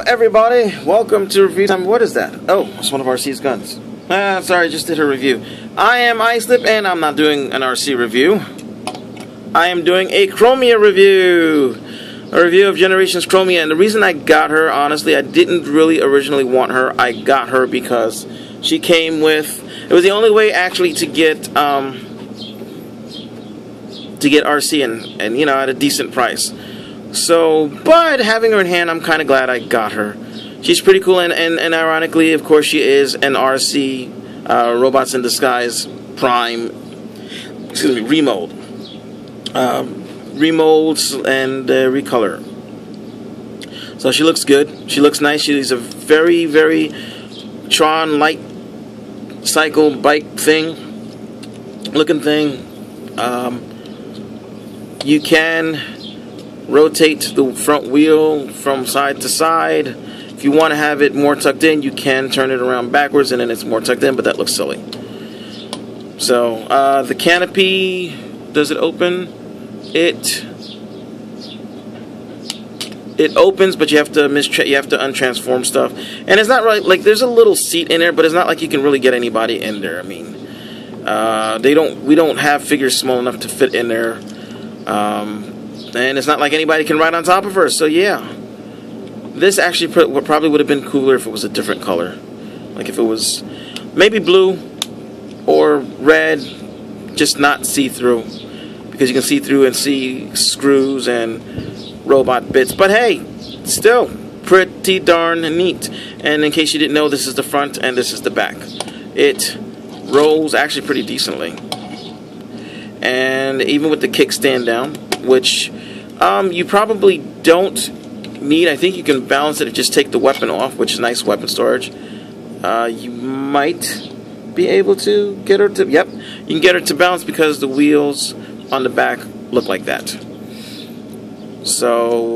everybody, welcome to review time. What is that? Oh, it's one of RC's guns. Sorry, just did her review. I am Islip, and I'm not doing an RC review. I am doing a Chromia review. A review of Generations Chromia, and the reason I got her, honestly, I didn't really originally want her. I got her because she came with, it was the only way actually to get RC and you know, at a decent price. So, but having her in hand, I'm kind of glad I got her. She's pretty cool, and ironically, of course, she is an RC Robots in Disguise Prime, excuse me, remold. Remolds and recolor. So she looks good. She looks nice. She's a very, very Tron light cycle bike thing, looking thing. You can rotate the front wheel from side to side. If you want to have it more tucked in, you can turn it around backwards and then it's more tucked in, but that looks silly. So the canopy, does it open? It opens, but you have to untransform stuff, and it's not really like there's a little seat in there, but it's not like you can really get anybody in there. I mean, we don't have figures small enough to fit in there, and it's not like anybody can ride on top of her. So yeah, this actually probably would have been cooler if it was a different color, like if it was maybe blue or red, just not see-through. Because you can see through and see screws and robot bits. But hey, still pretty darn neat. And in case you didn't know, this is the front and this is the back. It rolls actually pretty decently. And even with the kickstand down, which you probably don't need. I think you can balance it if you just take the weapon off, which is nice weapon storage. You might be able to get her to, yep, you can get her to balance because the wheels on the back look like that. So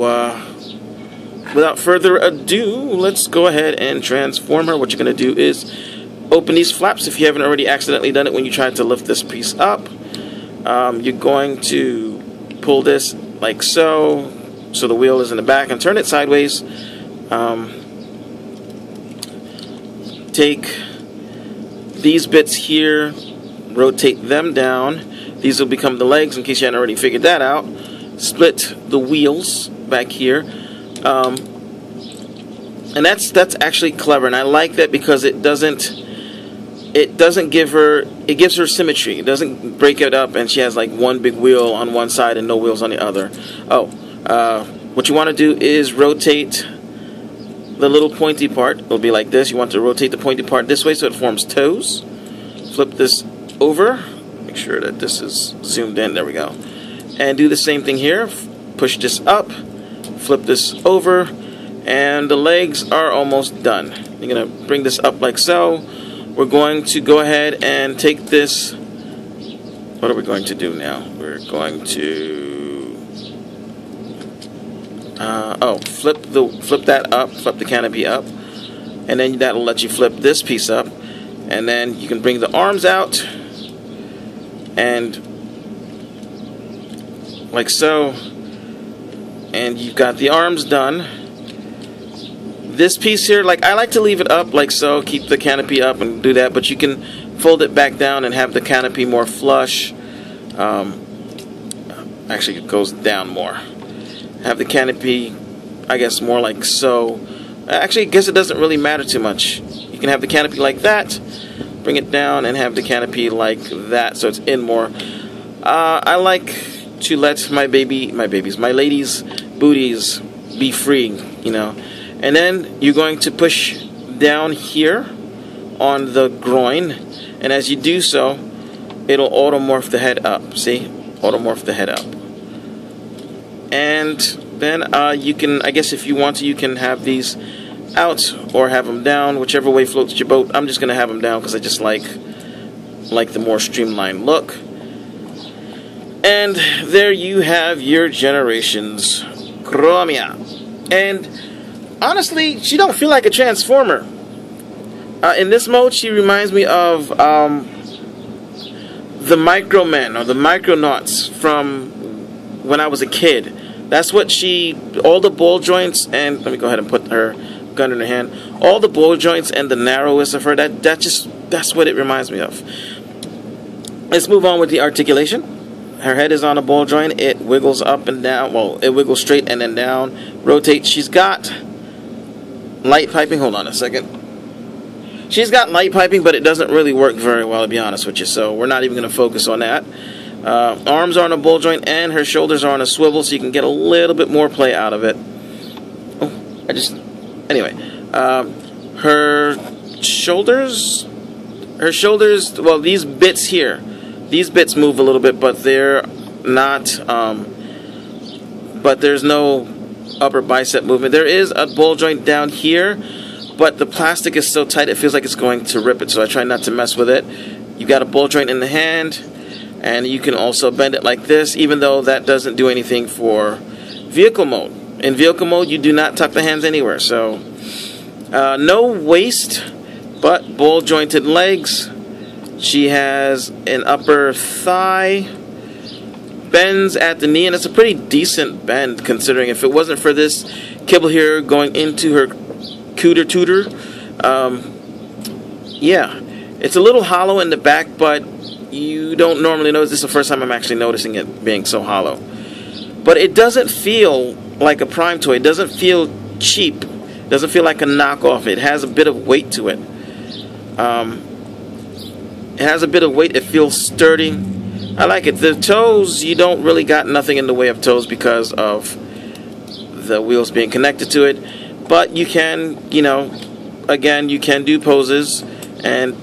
without further ado, let's go ahead and transform her. What you're going to do is open these flaps if you haven't already accidentally done it when you tried to lift this piece up. You're going to pull this like so the wheel is in the back, and turn it sideways. Take these bits here, rotate them down. These will become the legs, in case you hadn't already figured that out. Split the wheels back here, and that's actually clever, and I like that because it gives her symmetry. It doesn't break it up, and she has like one big wheel on one side and no wheels on the other. Oh, what you want to do is rotate the little pointy part. It'll be like this. You want to rotate the pointy part this way so it forms toes. Flip this over. Make sure that this is zoomed in. There we go. And do the same thing here. Push this up. Flip this over. And the legs are almost done. You're going to bring this up like so. We're going to go ahead and take this. What are we going to do now? We're going to flip that up. Flip the canopy up. And then that'll let you flip this piece up. And then you can bring the arms out. And like so, and you've got the arms done. This piece here, like I like to leave it up like so, keep the canopy up and do that, but you can fold it back down and have the canopy more flush. Actually, it goes down more. Have the canopy, I guess, more like so. Actually, I guess it doesn't really matter too much. You can have the canopy like that. Bring it down and have the canopy like that, so it's in more. I like to let my ladies' booties be free, you know. And then you're going to push down here on the groin, and as you do so, it'll automorph the head up. See, automorph the head up. And then you can, I guess, if you want to, you can have these out or have them down, whichever way floats your boat. I'm just going to have them down because I just like the more streamlined look. And there you have your Generations Chromia. And honestly, she don't feel like a Transformer. In this mode, she reminds me of the Micromen or the Micronauts from when I was a kid. That's what all the ball joints, and let me go ahead and put her gun in her hand. All the ball joints and the narrowness of her, that's what it reminds me of. Let's move on with the articulation. Her head is on a ball joint. It wiggles up and down. Well, it wiggles straight and then down. Rotates. She's got light piping. Hold on a second. She's got light piping, but it doesn't really work very well, to be honest with you. So we're not even going to focus on that. Arms are on a ball joint, and her shoulders are on a swivel, so you can get a little bit more play out of it. Anyway, her shoulders, well, these bits here, these bits move a little bit, but they're not, but there's no upper bicep movement. There is a ball joint down here, but the plastic is so tight it feels like it's going to rip it, so I try not to mess with it. You've got a ball joint in the hand, and you can also bend it like this, even though that doesn't do anything for vehicle mode. In vehicle mode, you do not tuck the hands anywhere, so no waist, but ball jointed legs. She has an upper thigh, bends at the knee, and it's a pretty decent bend considering if it wasn't for this kibble here going into her cooter tooter. Yeah, it's a little hollow in the back, but you don't normally notice. This is the first time I'm actually noticing it being so hollow. But it doesn't feel like a prime toy. It doesn't feel cheap. It doesn't feel like a knockoff. It has a bit of weight to it. It has a bit of weight. It feels sturdy. I like it. The toes, you don't really got nothing in the way of toes because of the wheels being connected to it. But you can, you know, again, you can do poses, and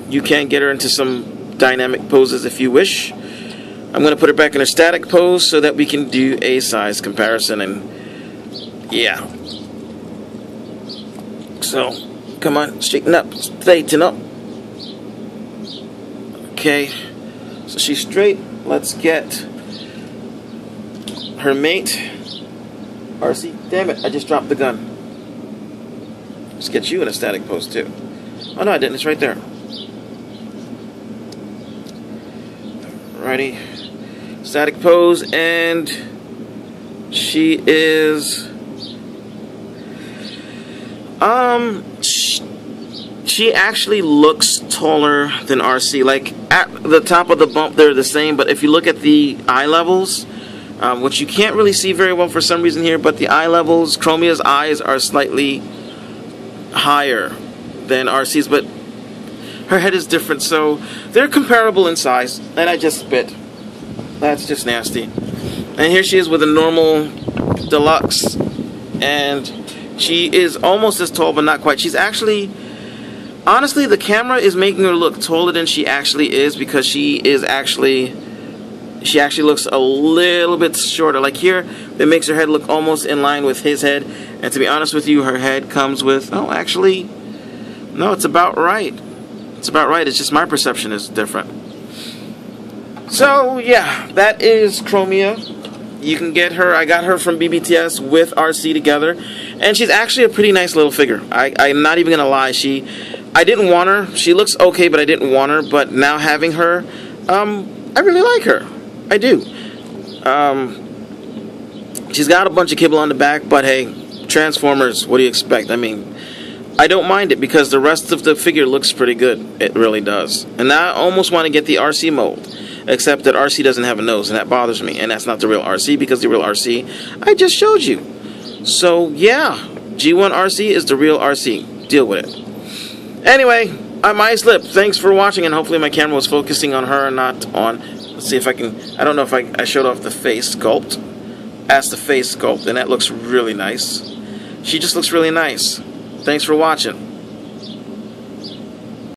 you can get her into some dynamic poses if you wish. I'm going to put her back in her static pose so that we can do a size comparison, and yeah. So, come on, straighten up, straighten up. Okay, so she's straight. Let's get her mate. RC, damn it, I just dropped the gun. Let's get you in a static pose too. Oh no, I didn't, it's right there. Alrighty. Static pose, and she is she actually looks taller than RC. Like at the top of the bump they're the same, but if you look at the eye levels, which you can't really see very well for some reason here, but the eye levels, Chromia's eyes are slightly higher than RC's, but her head is different, so they're comparable in size. And I just spit. That's just nasty. And here she is with a normal deluxe, and she is almost as tall, but not quite. She's actually, honestly, the camera is making her look taller than she actually is, because she actually looks a little bit shorter. Like here, it makes her head look almost in line with his head. And to be honest with you, her head comes with, oh, actually, no, it's about right. It's about right. It's just my perception is different. So, yeah, that is Chromia. You can get her. I got her from BBTS with RC together. And she's actually a pretty nice little figure. I'm not even going to lie. I didn't want her. She looks okay, but I didn't want her. But now having her, I really like her. I do. She's got a bunch of kibble on the back, but hey, Transformers, what do you expect? I mean, I don't mind it because the rest of the figure looks pretty good. It really does. And now I almost want to get the RC mold, except that RC doesn't have a nose, and that bothers me. And that's not the real RC, because the real RC I just showed you. So, yeah, G1 RC is the real RC. Deal with it. Anyway, I'm iSlip. Thanks for watching, and hopefully my camera was focusing on her and not on... Let's see if I can... I don't know if I showed off the face sculpt. That's the face sculpt, and that looks really nice. She just looks really nice. Thanks for watching.